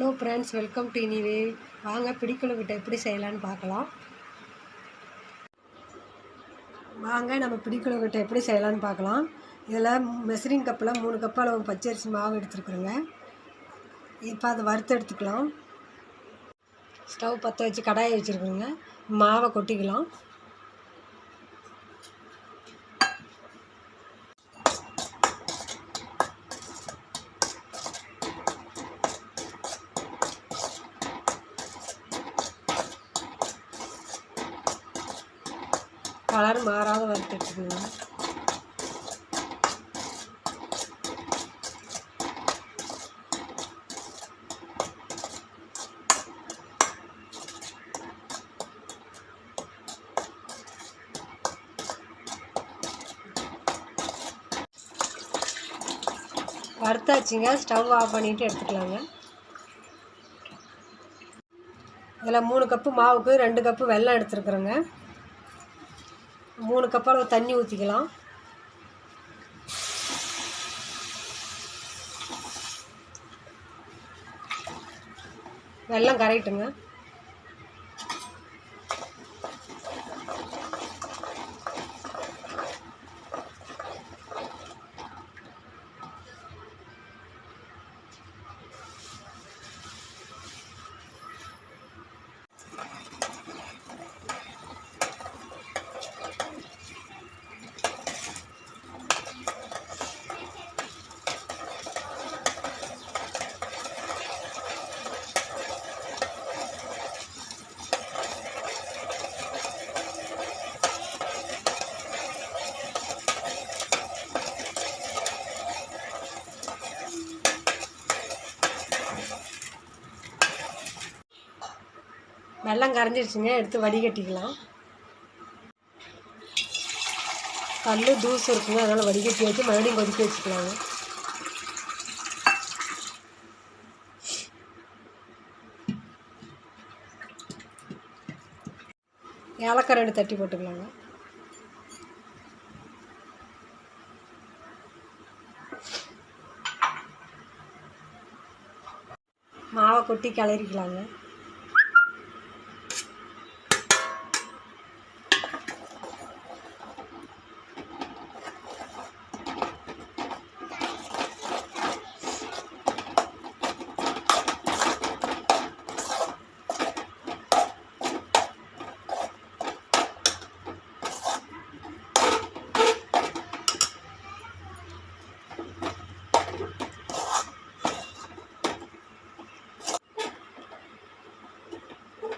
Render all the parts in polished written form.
Hello friends, welcome to anyway. வாங்க பிடிக்குழுக்கிட்ட எப்படி செய்யலான்னு பார்க்கலாம். எப்படி செய்யலான்னு பார்க்கலாம். இதில் மெஷரிங் கப்பில் 3 கப் அளவு பச்சரிசி மாவு எடுத்துருக்குறேங்க. இப்போ அதை வறுத்து எடுத்துக்கலாம். ஸ்டவ் பற்ற வச்சு கடாயை வச்சுருக்குறேங்க. மாவை கொட்டிக்கலாம். கலர் மாறாத வறுத்து எடுத்துக்கோங்க. வறுத்தாச்சுங்க. ஸ்டவ் ஆஃப் பண்ணிவிட்டு எடுத்துக்கலாங்க. இதில் 3 கப்பு மாவுக்கு 2 கப்பு வெல்லம் எடுத்துருக்குறேங்க. 3 கப் அளவு தண்ணி ஊற்றிக்கலாம். வெல்லம் கரைட்டுங்க. வெல்லம் கரைஞ்சிருச்சுங்க. எடுத்து வடிகட்டிக்கலாம். கல் தூசு இருக்குங்க, அதனால் வடிகட்டி வச்சு மறுபடியும் கொதிக்க வச்சுக்கலாங்க. ஏலக்காய் 2 தட்டி போட்டுக்கலாங்க. மாவை கொட்டி கிளறிக்கலாங்க.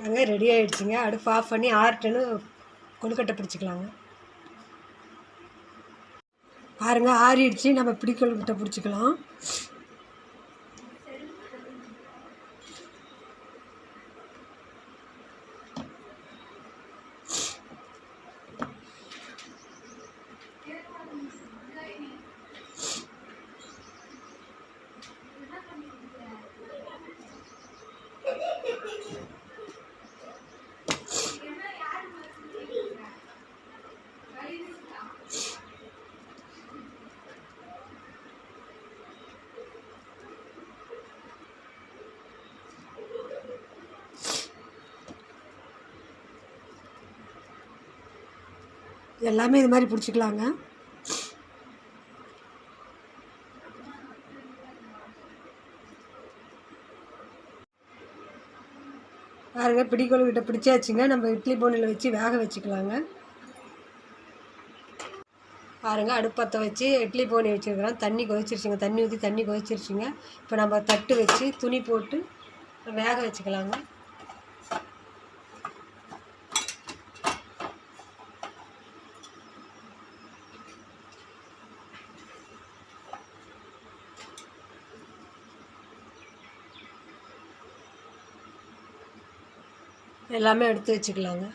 அங்கே ரெடி ஆகிடுச்சிங்க. அடுப்பு ஆஃப் பண்ணி ஆறட்டுன்னு கொழுக்கட்டை பிடிச்சிக்கலாங்க. பாருங்க, ஆறிடுச்சு. நம்ம கொழுக்கட்டை பிடிச்சிக்கலாம். எல்லாமே இது மாதிரி பிடிச்சிக்கலாங்க. பாருங்க, கொழுக்கட்டை பிடிச்சாச்சுங்க. நம்ம இட்லி போனில் வச்சு வேக வச்சுக்கலாங்க. பாருங்க, அடுப்பத்தை வச்சு இட்லி போனி வச்சுருக்கிறோம். தண்ணி கொதிச்சிருச்சுங்க. தண்ணி ஊற்றி தண்ணி கொதிச்சிருச்சுங்க. இப்போ நம்ம தட்டு வச்சு துணி போட்டு வேக வச்சுக்கலாங்க. எல்லாமே எடுத்து வச்சுக்கலாங்க.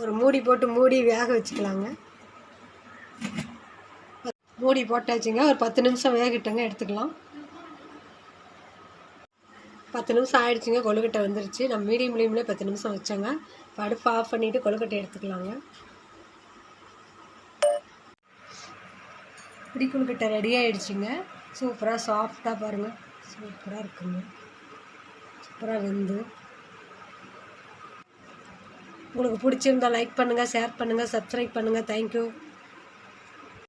ஒரு மூடி போட்டு மூடி வேக வச்சுக்கலாங்க. மூடி போட்டாச்சுங்க. ஒரு 10 நிமிஷம் வேகட்டுங்க, எடுத்துக்கலாம். 10 நிமிஷம் ஆகிடுச்சிங்க. கொழுக்கட்டை வந்துருச்சு. நம்ம மீடியம் ஃப்ளேமில் 10 நிமிஷம் வச்சோங்க. இப்போ அடுப்பு ஆஃப் பண்ணிவிட்டு கொழுக்கட்டை எடுத்துக்கலாங்க. பிடிக்குள்கிட்ட ரெடி ஆகிடுச்சிங்க. சூப்பராக சாஃப்டாக பாருங்கள், சூப்பராக இருக்குங்க. சூப்பராக வெந்து. உங்களுக்கு பிடிச்சிருந்தால் லைக் பண்ணுங்கள், ஷேர் பண்ணுங்கள், சப்ஸ்கிரைப் பண்ணுங்கள். தேங்க்யூ.